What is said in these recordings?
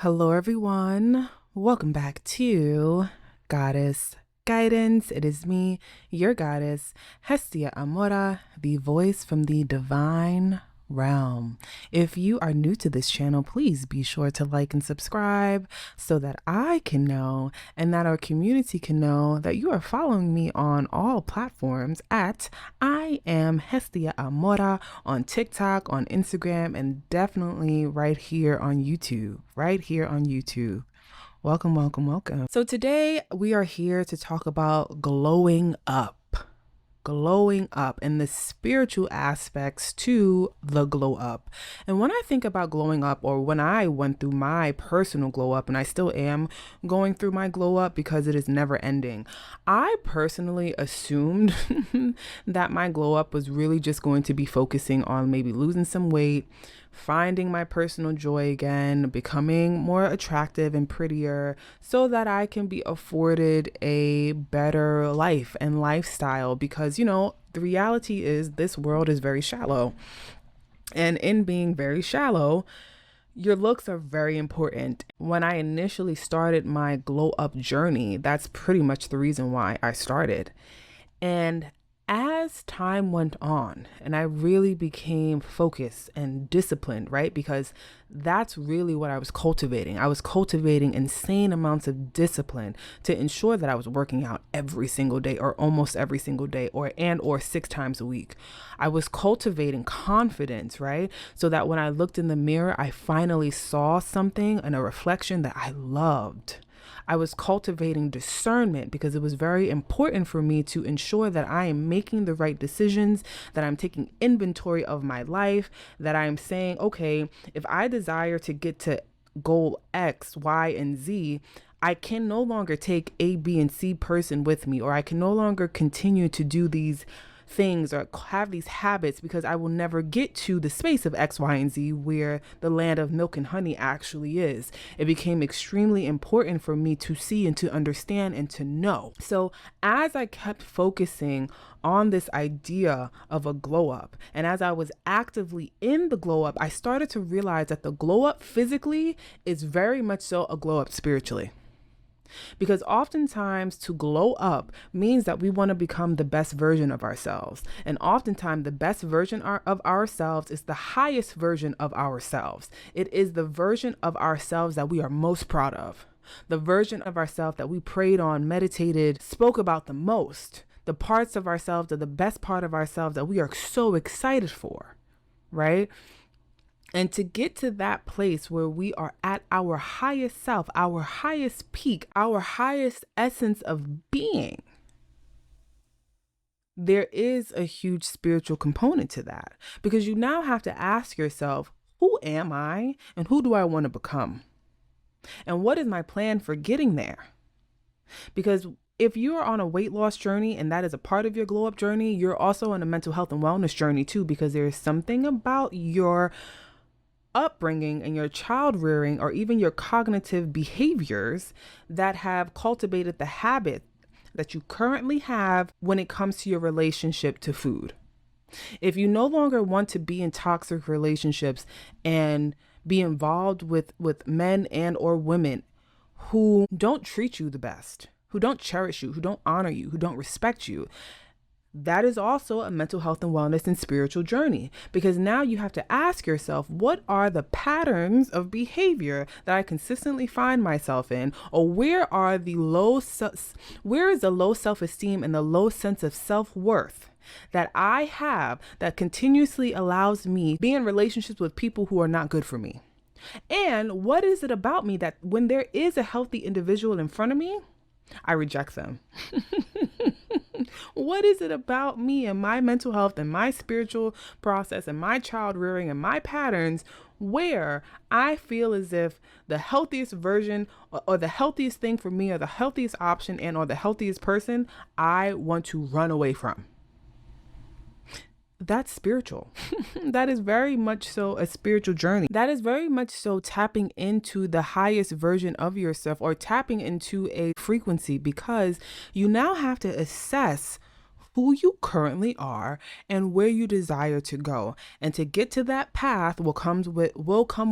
Hello, everyone. Welcome back to Goddess Guidance. It is me, your goddess, Hestia Amora, the voice from the divine realm. If you are new to this channel, please be sure to like and subscribe so that I can know and that our community can know that you are following me on all platforms at I am Hestia Amora on TikTok, on Instagram, and definitely right here on YouTube. Right here on YouTube. Welcome, welcome, welcome. So today we are here to talk about glowing up and the spiritual aspects to the glow up. And when I think about glowing up, or when I went through my personal glow up, and I still am going through my glow up because it is never ending, I personally assumed that my glow up was really just going to be focusing on maybe losing some weight, finding my personal joy again, becoming more attractive and prettier so that I can be afforded a better life and lifestyle. Because, the reality is this world is very shallow. And in being very shallow, your looks are very important. When I initially started my glow up journey, that's pretty much the reason why I started. And as time went on and I really became focused and disciplined, right? Because that's really what I was cultivating. I was cultivating insane amounts of discipline to ensure that I was working out every single day or almost every single day or 6 times a week. I was cultivating confidence, right? So that when I looked in the mirror, I finally saw something and a reflection that I loved. I was cultivating discernment because it was very important for me to ensure that I am making the right decisions, that I'm taking inventory of my life, that I'm saying, okay, if I desire to get to goal X, Y, and Z, I can no longer take A, B, and C person with me, or I can no longer continue to do these things or have these habits because I will never get to the space of X, Y, and Z where the land of milk and honey actually is. It became extremely important for me to see and to understand and to know. So as I kept focusing on this idea of a glow up, and as I was actively in the glow up, I started to realize that the glow up physically is very much so a glow up spiritually. Because oftentimes to glow up means that we want to become the best version of ourselves. And oftentimes the best version of ourselves is the highest version of ourselves. It is the version of ourselves that we are most proud of. The version of ourselves that we prayed on, meditated, spoke about the most. The parts of ourselves are the best part of ourselves that we are so excited for, right? And to get to that place where we are at our highest self, our highest peak, our highest essence of being, there is a huge spiritual component to that, because you now have to ask yourself, who am I and who do I want to become? And what is my plan for getting there? Because if you are on a weight loss journey and that is a part of your glow up journey, you're also on a mental health and wellness journey too, because there is something about your upbringing and your child rearing or even your cognitive behaviors that have cultivated the habit that you currently have when it comes to your relationship to food. If you no longer want to be in toxic relationships and be involved with men and or women who don't treat you the best, who don't cherish you, who don't honor you, who don't respect you, that is also a mental health and wellness and spiritual journey, because now you have to ask yourself, what are the patterns of behavior that I consistently find myself in, or where is the low self-esteem and the low sense of self-worth that I have that continuously allows me to be in relationships with people who are not good for me? And what is it about me that when there is a healthy individual in front of me, I reject them? What is it about me and my mental health and my spiritual process and my child rearing and my patterns where I feel as if the healthiest version or the healthiest thing for me or the healthiest option and or the healthiest person I want to run away from? That's spiritual. That is very much so a spiritual journey. That is very much so tapping into the highest version of yourself or tapping into a frequency, because you now have to assess who you currently are and where you desire to go. And to get to that path will come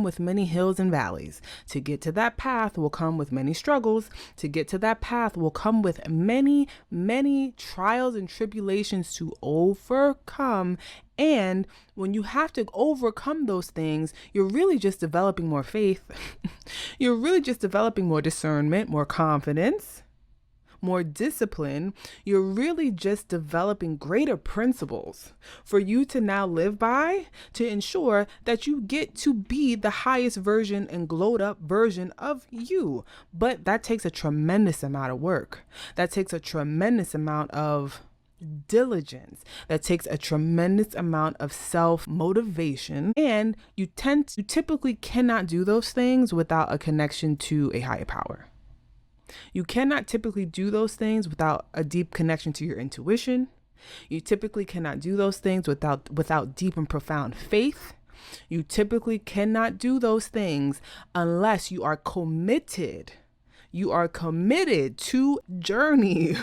with many hills and valleys. To get to that path will come with many struggles. To get to that path will come with many, many trials and tribulations to overcome. And when you have to overcome those things, you're really just developing more faith. You're really just developing more discernment, more confidence, more discipline. You're really just developing greater principles for you to now live by, to ensure that you get to be the highest version and glowed up version of you. But that takes a tremendous amount of work. That takes a tremendous amount of diligence. That takes a tremendous amount of self-motivation. And you typically cannot do those things without a connection to a higher power. You cannot typically do those things without a deep connection to your intuition. You typically cannot do those things without deep and profound faith. You typically cannot do those things unless you are committed. You are committed to journey.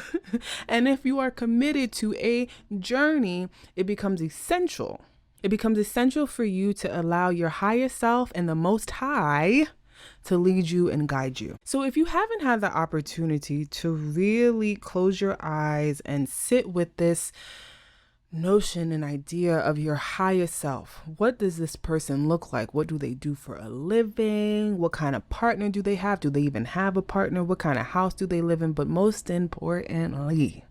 And if you are committed to a journey, it becomes essential. It becomes essential for you to allow your higher self and the Most High to lead you and guide you. So if you haven't had the opportunity to really close your eyes and sit with this notion and idea of your highest self, what does this person look like? What do they do for a living? What kind of partner do they have? Do they even have a partner? What kind of house do they live in? But most importantly,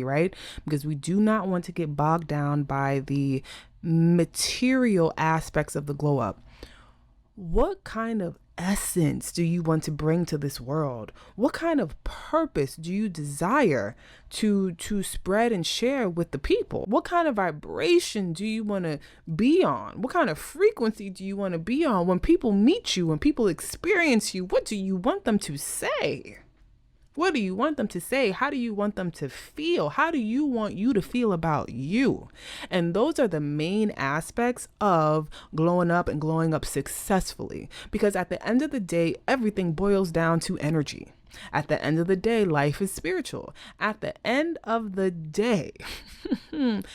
right? Because we do not want to get bogged down by the material aspects of the glow up. What kind of essence do you want to bring to this world? What kind of purpose do you desire to spread and share with the people? What kind of vibration do you want to be on? What kind of frequency do you want to be on when people meet you, when people experience you? What do you want them to say? What do you want them to say? How do you want them to feel? How do you want you to feel about you? And those are the main aspects of glowing up and glowing up successfully. Because at the end of the day, everything boils down to energy. At the end of the day, life is spiritual. At the end of the day, it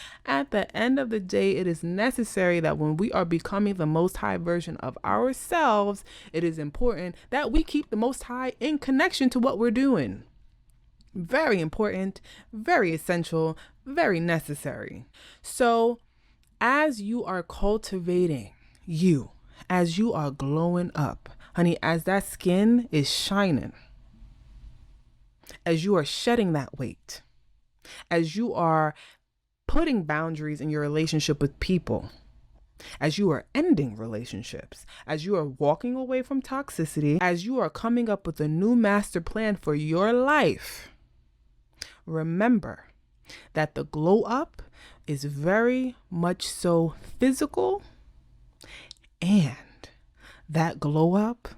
is necessary that when we are becoming the Most High version of ourselves, it is important that we keep the Most High in connection to what we're doing. Very important, very essential, very necessary. So as you are cultivating you, as you are glowing up, honey, as that skin is shining, as you are shedding that weight, as you are putting boundaries in your relationship with people, as you are ending relationships, as you are walking away from toxicity, as you are coming up with a new master plan for your life, remember that the glow up is very much so physical, and that glow up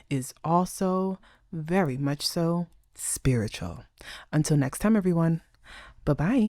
is also very much so spiritual. Until next time, everyone. Bye-bye.